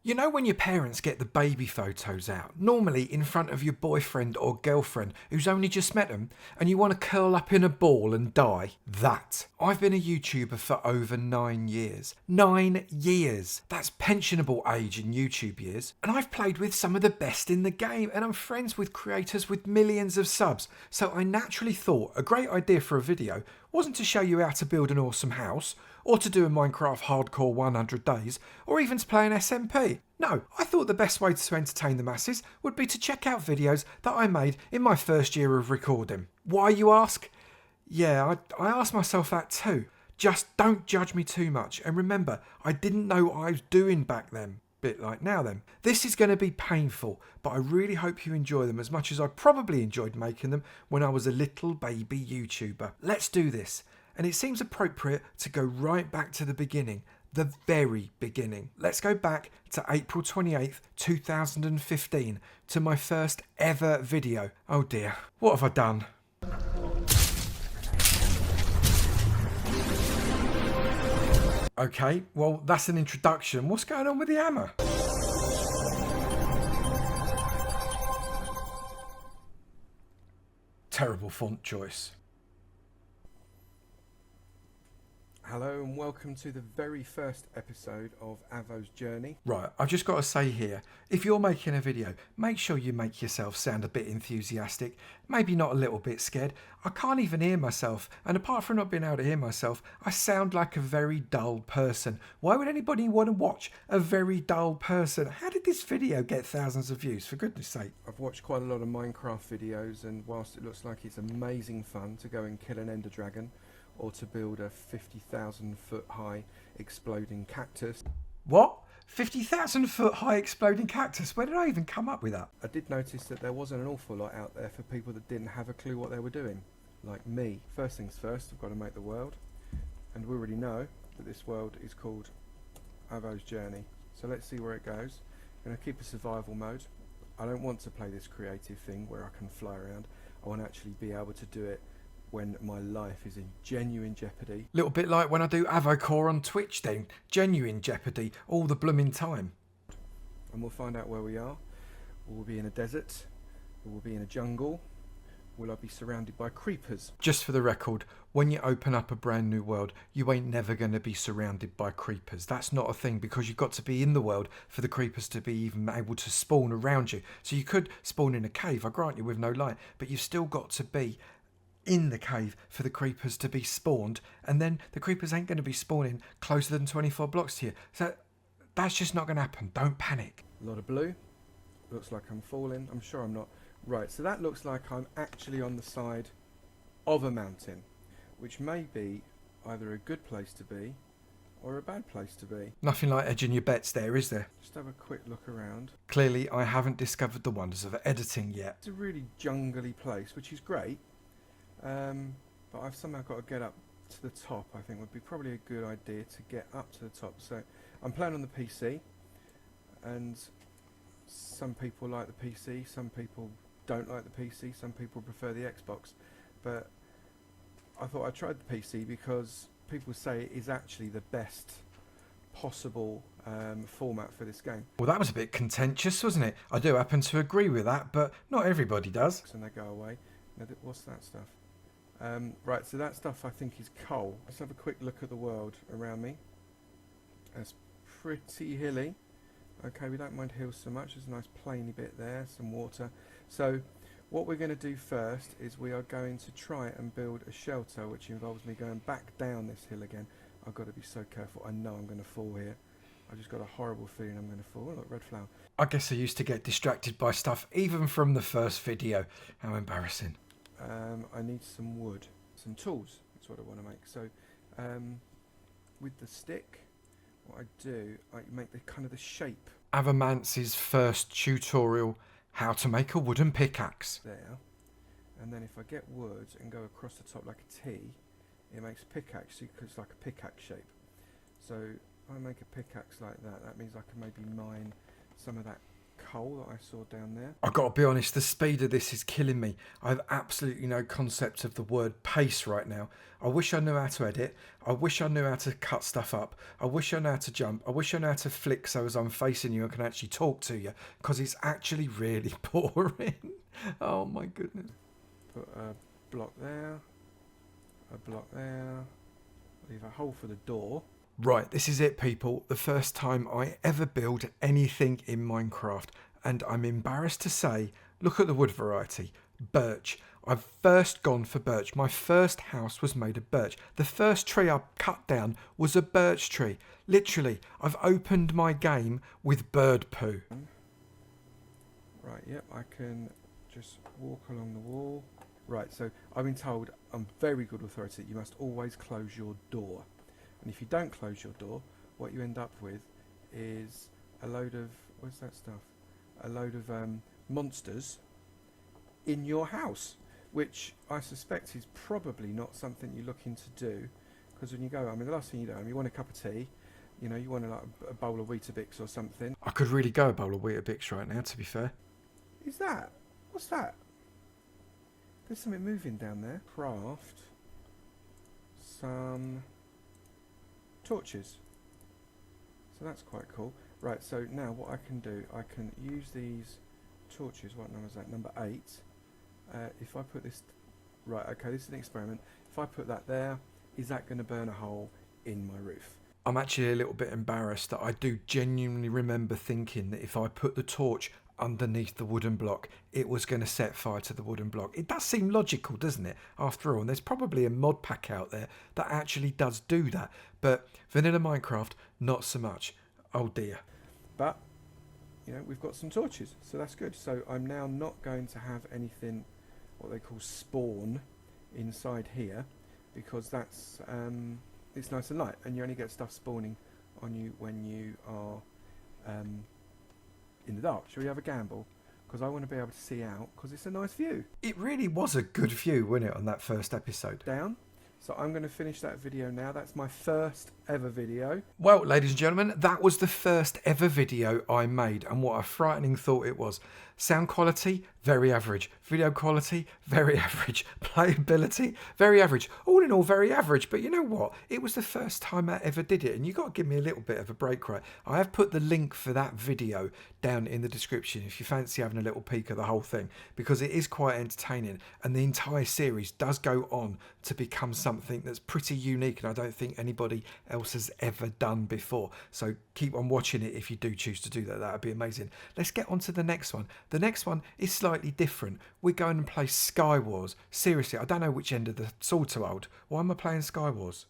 You know when your parents get the baby photos out, normally in front of your boyfriend or girlfriend who's only just met them, and you want to curl up in a ball and die? That. I've been a YouTuber for over 9 years. 9 years! That's pensionable age in YouTube years. And I've played with some of the best in the game, and I'm friends with creators with millions of subs. So I naturally thought a great idea for a video wasn't to show you how to build an awesome house, or to do a Minecraft hardcore 100 days, or even to play an SMP. No, I thought the best way to entertain the masses would be to check out videos that I made in my first year of recording. Why, you ask? Yeah, I asked myself that too. Just don't judge me too much, and remember, I didn't know what I was doing back then. Bit like now then. This is going to be painful, but I really hope you enjoy them as much as I probably enjoyed making them when I was a little baby YouTuber. Let's do this. And it seems appropriate to go right back to the beginning, the very beginning. Let's go back to April 28th, 2015, to my first ever video. Oh dear, what have I done? Okay, well that's an introduction. What's going on with the hammer? Terrible font choice. Hello and welcome to the very first episode of Avos Journey. Right, I've just got to say here, if you're making a video, make sure you make yourself sound a bit enthusiastic, maybe not a little bit scared. I can't even hear myself, and apart from not being able to hear myself, I sound like a very dull person. Why would anybody want to watch a very dull person? How did this video get thousands of views, for goodness sake? I've watched quite a lot of Minecraft videos, and whilst it looks like it's amazing fun to go and kill an ender dragon, or to build a 50,000 foot high exploding cactus. What? 50,000 foot high exploding cactus? Where did I even come up with that? I did notice that there wasn't an awful lot out there for people that didn't have a clue what they were doing. Like me. First things first, I've got to make the world. And we already know that this world is called Avos Journey. So let's see where it goes. I'm going to keep a survival mode. I don't want to play this creative thing where I can fly around. I want to actually be able to do it when my life is in genuine jeopardy. Little bit like when I do Avocore on Twitch then. Genuine jeopardy all the blooming time. And we'll find out where we are. Will we be in a desert? Will we be in a jungle? Will I be surrounded by creepers? Just for the record, when you open up a brand new world, you ain't never going to be surrounded by creepers. That's not a thing, because you've got to be in the world for the creepers to be even able to spawn around you. So you could spawn in a cave, I grant you, with no light, but you've still got to be in the cave for the creepers to be spawned, and then the creepers ain't going to be spawning closer than 24 blocks to you. So that's just not going to happen. Don't panic. A lot of blue. Looks like I'm falling. I'm sure I'm not. Right, so that looks like I'm actually on the side of a mountain, which may be either a good place to be or a bad place to be. Nothing like edging your bets there, is there? Just have a quick look around. Clearly I haven't discovered the wonders of editing yet. It's a really jungly place, which is great. But I've somehow got to get up to the top. I think would be probably a good idea to get up to the top. So I'm playing on the PC, and some people like the PC, some people don't like the PC, some people prefer the Xbox. But I thought I'd try the PC because people say it is actually the best possible format for this game. Well, that was a bit contentious, wasn't it? I do happen to agree with that, but not everybody does. And they go away. Now, what's that stuff? Right, so that stuff I think is coal. Let's have a quick look at the world around me. It's pretty hilly. Okay, we don't mind hills so much. There's a nice plainy bit there, some water. So what we're going to do first is we are going to try and build a shelter, which involves me going back down this hill again. I've got to be so careful. I know I'm going to fall here. I just got a horrible feeling I'm going to fall. Oh, look, red flower. I guess I used to get distracted by stuff even from the first video. How embarrassing. I need some wood, some tools, that's what I want to make. So with the stick, what I do, I make the kind of the shape. Avomance's first tutorial, how to make a wooden pickaxe. There, and then if I get wood and go across the top like a T, it makes a pickaxe, because it's like a pickaxe shape. So if I make a pickaxe like that, that means I can maybe mine some of that coal that I saw down there. I've got to be honest, the speed of this is killing me. I have absolutely no concept of the word pace right now. I wish I knew how to edit. I wish I knew how to cut stuff up. I wish I knew how to jump. I wish I knew how to flick so as I'm facing you I can actually talk to you, because it's actually really boring. Oh my goodness. Put a block there, a block there, leave a hole for the door. Right, this is it, people. The first time I ever build anything in Minecraft. And I'm embarrassed to say, look at the wood variety. Birch. I've first gone for birch. My first house was made of birch. The first tree I cut down was a birch tree. Literally, I've opened my game with bird poo. Right, yep, I can just walk along the wall. Right, so I've been told, I'm very good authority, that you must always close your door. And if you don't close your door, what you end up with is a load of, what's that stuff? A load of monsters in your house, which I suspect is probably not something you're looking to do, because when you go, I mean, the last thing you do, you want a cup of tea, you know, you want a bowl of Weetabix or something. I could really go a bowl of Weetabix right now, to be fair. Is that? What's that? There's something moving down there. Craft some torches. So that's quite cool. Right, so now what I can do, I can use these torches. What number is that? Number 8. If I put this... Right, okay, this is an experiment. If I put that there, is that going to burn a hole in my roof? I'm actually a little bit embarrassed that I do genuinely remember thinking that if I put the torch underneath the wooden block, it was going to set fire to the wooden block. It does seem logical, doesn't it, after all? And there's probably a mod pack out there that actually does do that. But vanilla Minecraft, not so much. Oh dear. But, you know, we've got some torches, so that's good. So I'm now not going to have anything, what they call spawn, inside here, because that's, it's nice and light, and you only get stuff spawning on you when you are in the dark. Shall we have a gamble? Because I want to be able to see out, because it's a nice view. It really was a good view, wasn't it, on that first episode? Down. So I'm going to finish that video now. That's my first ever video. Well, ladies and gentlemen, that was the first ever video I made, and what a frightening thought it was. Sound quality, very average. Video quality, very average. Playability, very average. All in all, very average. But you know what? It was the first time I ever did it, and you've got to give me a little bit of a break, right? I have put the link for that video down in the description if you fancy having a little peek at the whole thing, because it is quite entertaining, and the entire series does go on to become something that's pretty unique, and I don't think anybody else has ever done before. So keep on watching it if you do choose to do that. That would be amazing. Let's get on to the next one. The next one is slightly different. We're going to play Skywars. Seriously, I don't know which end of the sword to hold. Why am I playing Skywars?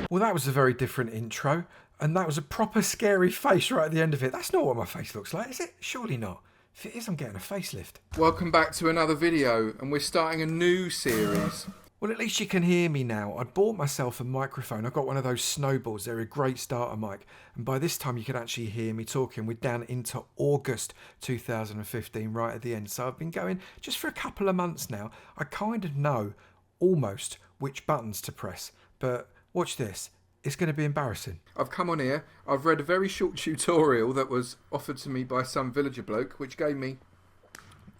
Well, that was a very different intro, and that was a proper scary face right at the end of it. That's not what my face looks like, is it? Surely not. If it is, I'm getting a facelift. Welcome back to another video, and we're starting a new series. Well, at least you can hear me now. I bought myself a microphone. I got one of those snowballs. They're a great starter mic. And by this time, you can actually hear me talking. We're down into August 2015, right at the end. So I've been going just for a couple of months now. I kind of know almost which buttons to press. But watch this. It's going to be embarrassing. I've come on here. I've read a very short tutorial that was offered to me by some villager bloke, which gave me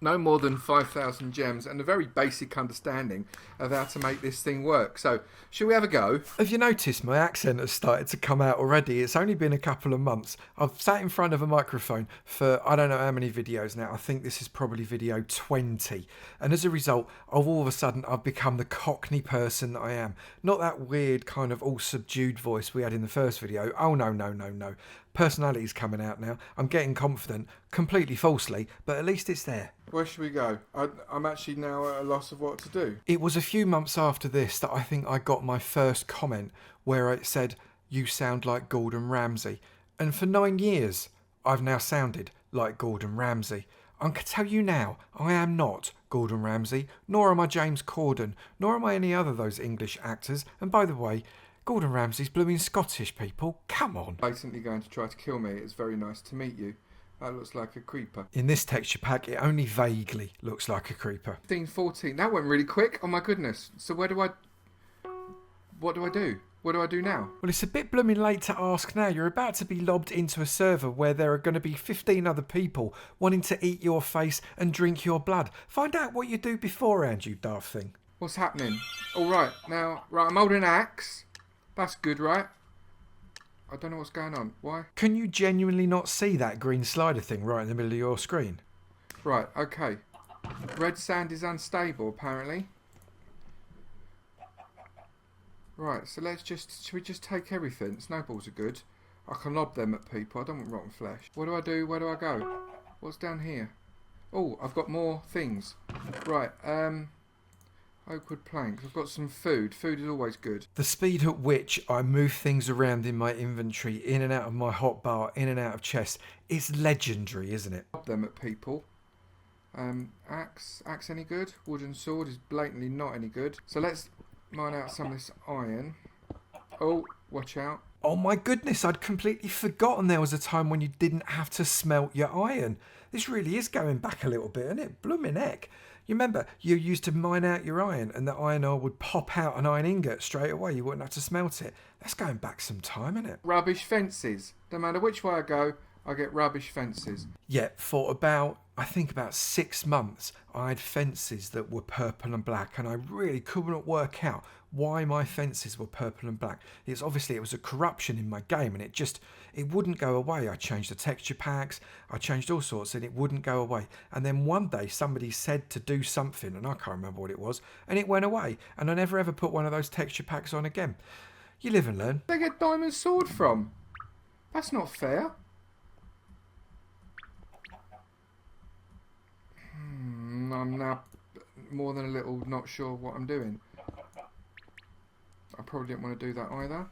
no more than 5,000 gems and a very basic understanding of how to make this thing work. So, shall we have a go? Have you noticed my accent has started to come out already? It's only been a couple of months. I've sat in front of a microphone for I don't know how many videos now. I think this is probably video 20. And as a result, all of a sudden I've become the Cockney person that I am. Not that weird kind of all subdued voice we had in the first video. Oh no, no, no, no. Personality's coming out now. I'm getting confident, completely falsely, but at least it's there. Where should we go? I'm actually now at a loss of what to do. It was a few months after this that I think I got my first comment where it said, "You sound like Gordon Ramsay." And for 9 years, I've now sounded like Gordon Ramsay. I can tell you now, I am not Gordon Ramsay, nor am I James Corden, nor am I any other of those English actors. And by the way, Gordon Ramsay's blooming Scottish, people. Come on. Blatantly going to try to kill me. It's very nice to meet you. That looks like a creeper. In this texture pack, it only vaguely looks like a creeper. 15, 14. That went really quick. Oh my goodness. So what do I do? What do I do now? Well, it's a bit blooming late to ask now. You're about to be lobbed into a server where there are going to be 15 other people wanting to eat your face and drink your blood. Find out what you do beforehand, you daft thing. What's happening? All right, now, I'm holding an axe. That's good, right? I don't know what's going on. Why? Can you genuinely not see that green slider thing right in the middle of your screen? Right, okay. Red sand is unstable, apparently. Right, so should we just take everything? Snowballs are good. I can lob them at people. I don't want rotten flesh. What do I do? Where do I go? What's down here? Oh, I've got more things. Right, oakwood planks. I've got some food. Food is always good. The speed at which I move things around in my inventory, in and out of my hotbar, in and out of chests, is legendary, isn't it? Lob them at people. Axe any good? Wooden sword is blatantly not any good. So let's mine out some of this iron. Oh, watch out. Oh my goodness, I'd completely forgotten there was a time when you didn't have to smelt your iron. This really is going back a little bit, isn't it? Blooming heck. You remember, you used to mine out your iron and the iron ore would pop out an iron ingot straight away. You wouldn't have to smelt it. That's going back some time, isn't it? Rubbish fences. No matter which way I go, I get rubbish fences. Yeah, for about 6 months, I had fences that were purple and black, and I really couldn't work out why my fences were purple and black. It was a corruption in my game, and it wouldn't go away. I changed the texture packs, I changed all sorts, and it wouldn't go away. And then one day somebody said to do something, and I can't remember what it was, and it went away, and I never ever put one of those texture packs on again. You live and learn. Where they get diamond sword from? That's not fair. I'm now more than a little not sure what I'm doing. I probably didn't want to do that either.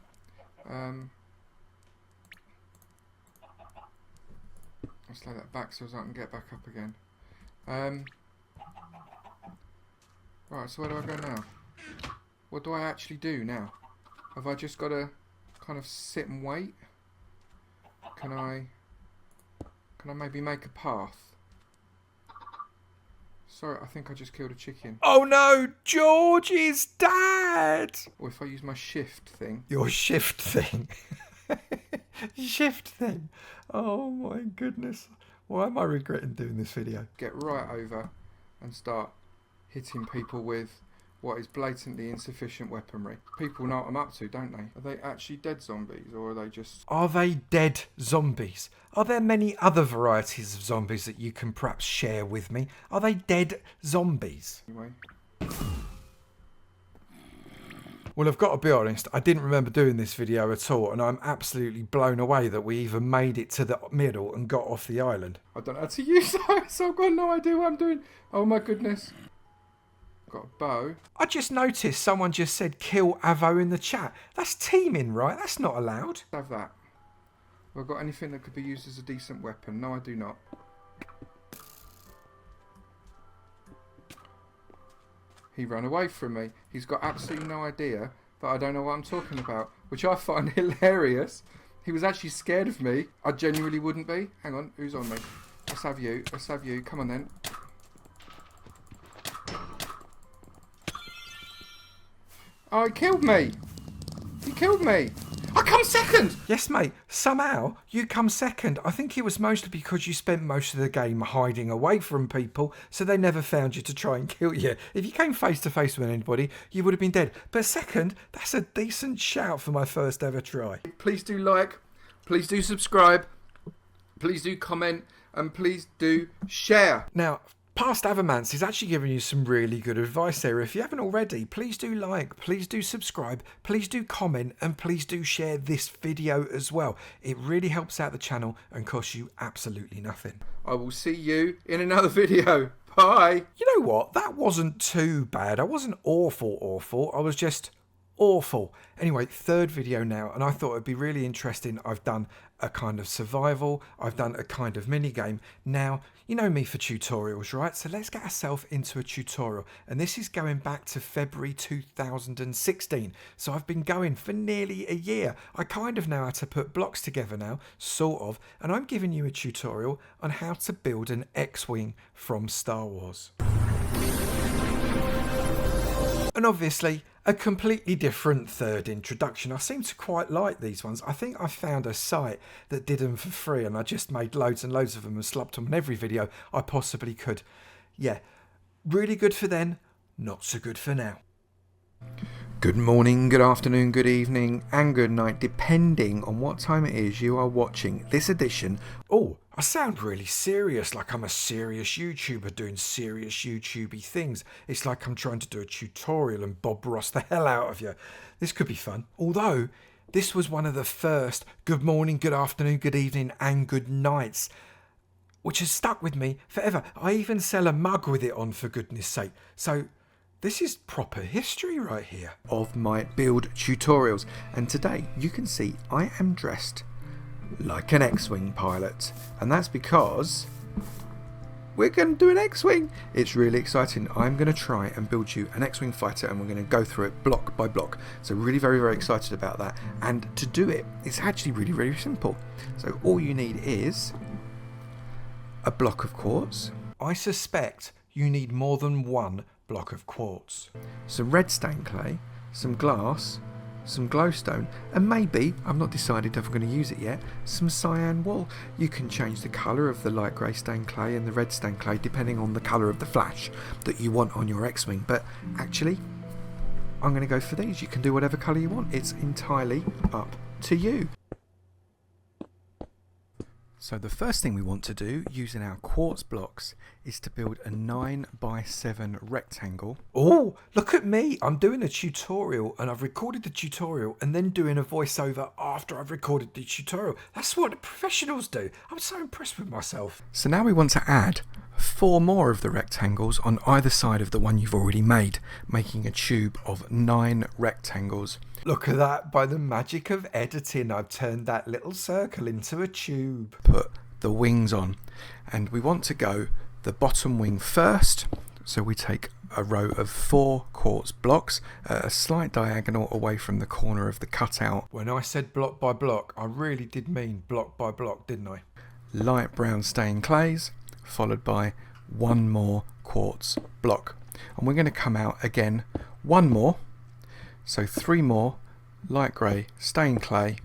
Let's lay that back so I can get back up again. Right, so where do I go now? What do I actually do now? Have I just got to kind of sit and wait? Can I maybe make a path? Sorry, I think I just killed a chicken. Oh no, George is dead! Or if I use my shift thing. Your shift thing. Shift thing. Oh my goodness. Why am I regretting doing this video? Get right over and start hitting people with what is blatantly insufficient weaponry. People know what I'm up to, don't they? Are they actually dead zombies, or are they just... Are they dead zombies? Are there many other varieties of zombies that you can perhaps share with me? Are they dead zombies? Anyway. Well, I've got to be honest, I didn't remember doing this video at all, and I'm absolutely blown away that we even made it to the middle and got off the island. I don't know how to use that, so I've got no idea what I'm doing. Oh my goodness. Got a bow. I just noticed someone just said kill Avo in the chat. That's teaming, right? That's not allowed. Have that. Have I got anything that could be used as a decent weapon? No, I do not. He ran away from me. He's got absolutely no idea that I don't know what I'm talking about, which I find hilarious. He was actually scared of me. I genuinely wouldn't be. Hang on, who's on me? Let's have you. Let's have you. Come on then. Oh, he killed me. He killed me. I come second. Yes, mate. Somehow you come second. I think it was mostly because you spent most of the game hiding away from people, so they never found you to try and kill you. If you came face to face with anybody, you would have been dead. But second, that's a decent shout for my first ever try. Please do like, please do subscribe, please do comment, and please do share. Now, Past Avomance is actually giving you some really good advice there. If you haven't already, please do like, please do subscribe, please do comment, and please do share this video as well. It really helps out the channel and costs you absolutely nothing. I will see you in another video. Bye. You know what? That wasn't too bad. I wasn't awful. I was just awful. Anyway, third video now, and I thought it'd be really interesting. I've done a kind of survival, I've done a kind of mini game. Now, you know me for tutorials, right? So let's get ourselves into a tutorial, and this is going back to February 2016. So I've been going for nearly a year. I kind of know how to put blocks together now, sort of, and I'm giving you a tutorial on how to build an X-Wing from Star Wars. And obviously, A completely different third introduction. I seem to quite like these ones. I think I found a site that did them for free and I just made loads and loads of them and slopped them in every video I possibly could. Yeah, really good for then, not so good for now. Good morning, good afternoon, good evening and good night, depending on what time it is you are watching this edition. Oh, I sound really serious, like I'm a serious YouTuber doing serious YouTubey things. It's like I'm trying to do a tutorial and Bob Ross the hell out of you. This could be fun. Although, this was one of the first good morning, good afternoon, good evening and good nights, which has stuck with me forever. I even sell a mug with it on, for goodness sake. So, this is proper history right here of my build tutorials. And today you can see I am dressed like an X-Wing pilot. And that's because we're going to do an X-Wing. It's really exciting. I'm going to try and build you an X-Wing fighter and we're going to go through it block by block. So really very, very excited about that. And to do it, it's actually really, really simple. So all you need is a block of quartz. I suspect you need more than one block of quartz, some red stained clay, some glass, some glowstone, and maybe, I've not decided if I'm going to use it yet, some cyan wool. You can change the colour of the light grey stained clay and the red stained clay depending on the colour of the flash that you want on your X-Wing, but actually I'm going to go for these. You can do whatever colour you want, it's entirely up to you. So the first thing we want to do using our quartz blocks is to build a 9x7 rectangle. Oh, look at me. I'm doing a tutorial and I've recorded the tutorial and then doing a voiceover after I've recorded the tutorial. That's what the professionals do. I'm so impressed with myself. So now we want to add 4 more of the rectangles on either side of the one you've already made, making a tube of 9 rectangles. Look at that, by the magic of editing, I've turned that little circle into a tube. Put the wings on, and we want to go the bottom wing first, so we take a row of 4 quartz blocks at a slight diagonal away from the corner of the cutout. When I said block by block, I really did mean block by block, didn't I? Light brown stained clays, followed by 1 more quartz block. And we're going to come out again 1 more. So 3 more light grey stained clay,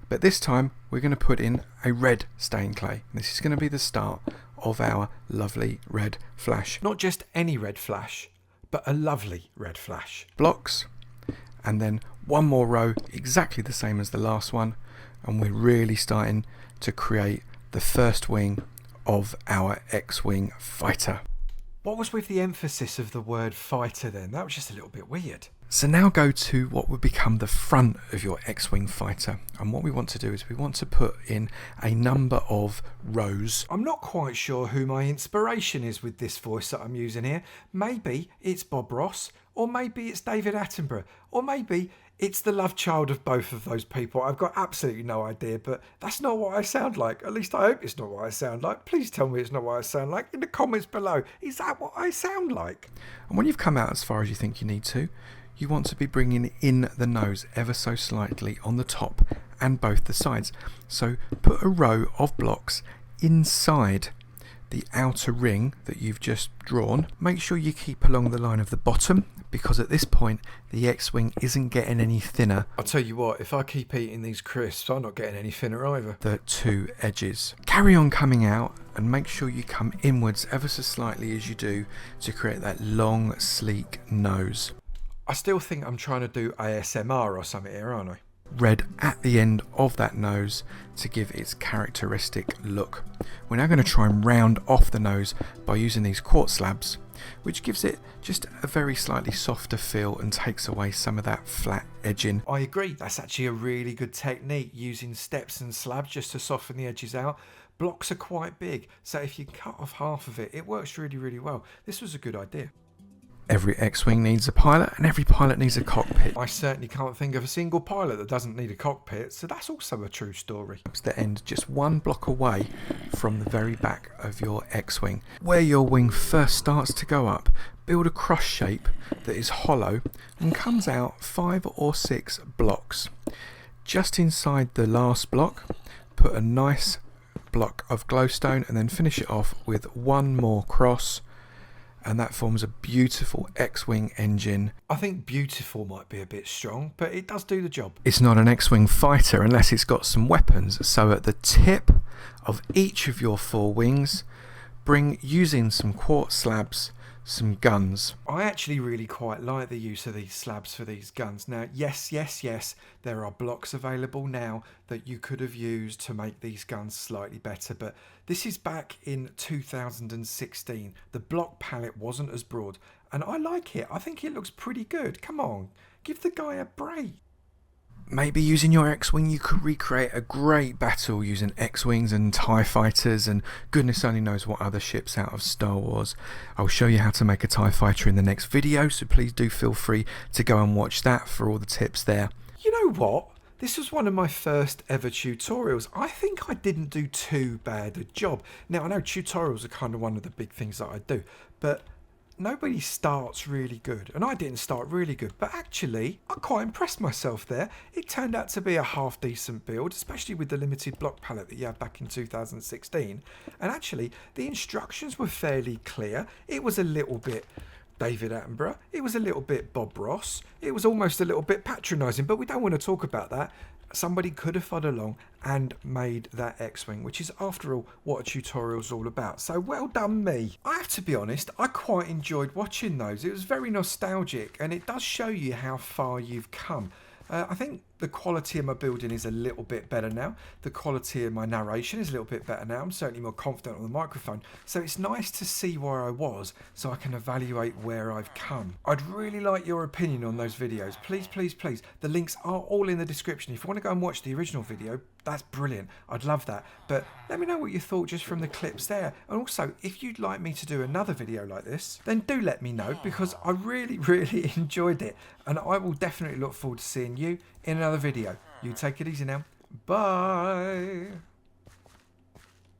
but this time we're going to put in a red stained clay. This is going to be the start of our lovely red flash. Not just any red flash, but a lovely red flash. Blocks, and then 1 more row exactly the same as the last one, and we're really starting to create the first wing of our X-Wing fighter. What was with the emphasis of the word fighter then? That was just a little bit weird. So now go to what would become the front of your X-Wing fighter, and what we want to do is we want to put in a number of rows. I'm not quite sure who my inspiration is with this voice that I'm using here. Maybe it's Bob Ross, or maybe it's David Attenborough, or maybe it's the love child of both of those people. I've got absolutely no idea, but that's not what I sound like. At least I hope it's not what I sound like. Please tell me it's not what I sound like in the comments below. Is that what I sound like? And when you've come out as far as you think you need to, you want to be bringing in the nose ever so slightly on the top and both the sides. So put a row of blocks inside the outer ring that you've just drawn. Make sure you keep along the line of the bottom, because at this point the X-Wing isn't getting any thinner. I'll tell you what, if I keep eating these crisps, I'm not getting any thinner either. The 2 edges. Carry on coming out and make sure you come inwards ever so slightly as you do to create that long, sleek nose. I still think I'm trying to do ASMR or something here, aren't I? Red at the end of that nose to give its characteristic look. We're now going to try and round off the nose by using these quartz slabs, which gives it just a very slightly softer feel and takes away some of that flat edging. I agree, that's actually a really good technique, using steps and slabs just to soften the edges out. Blocks are quite big, so if you cut off half of it, it works really, really well. This was a good idea. Every X-Wing needs a pilot and every pilot needs a cockpit. I certainly can't think of a single pilot that doesn't need a cockpit, so that's also a true story. That end just 1 block away from the very back of your X-Wing. Where your wing first starts to go up, build a cross shape that is hollow and comes out 5 or 6 blocks. Just inside the last block, put a nice block of glowstone and then finish it off with 1 more cross and that forms a beautiful X-Wing engine. I think beautiful might be a bit strong, but it does do the job. It's not an X-Wing fighter unless it's got some weapons, so at the tip of each of your 4 wings, using some quartz slabs, some guns. I actually really quite like the use of these slabs for these guns. Now, yes, there are blocks available now that you could have used to make these guns slightly better, but this is back in 2016. The block palette wasn't as broad, and I like it. I think it looks pretty good. Come on, give the guy a break. Maybe using your X-Wing you could recreate a great battle using X-Wings and TIE fighters and goodness only knows what other ships out of Star Wars. I'll show you how to make a TIE fighter in the next video, so please do feel free to go and watch that for all the tips there. You know what? This was one of my first ever tutorials. I think I didn't do too bad a job. Now, I know tutorials are kind of one of the big things that I do, but nobody starts really good, and I didn't start really good, but actually I quite impressed myself there. It turned out to be a half decent build, especially with the limited block palette that you had back in 2016, and actually the instructions were fairly clear. It was a little bit David Attenborough, it was a little bit Bob Ross, it was almost a little bit patronising, but we don't want to talk about that. Somebody could have followed along and made that X-Wing, which is after all what a tutorial's all about. So well done me. I have to be honest, I quite enjoyed watching those. It was very nostalgic, and it does show you how far you've come. I think the quality of my building is a little bit better now. The quality of my narration is a little bit better now. I'm certainly more confident on the microphone. So it's nice to see where I was so I can evaluate where I've come. I'd really like your opinion on those videos. Please, please, please. The links are all in the description. If you want to go and watch the original video, that's brilliant. I'd love that. But let me know what you thought just from the clips there. And also, if you'd like me to do another video like this, then do let me know, because I really, really enjoyed it. And I will definitely look forward to seeing you in another video. You take it easy now. Bye.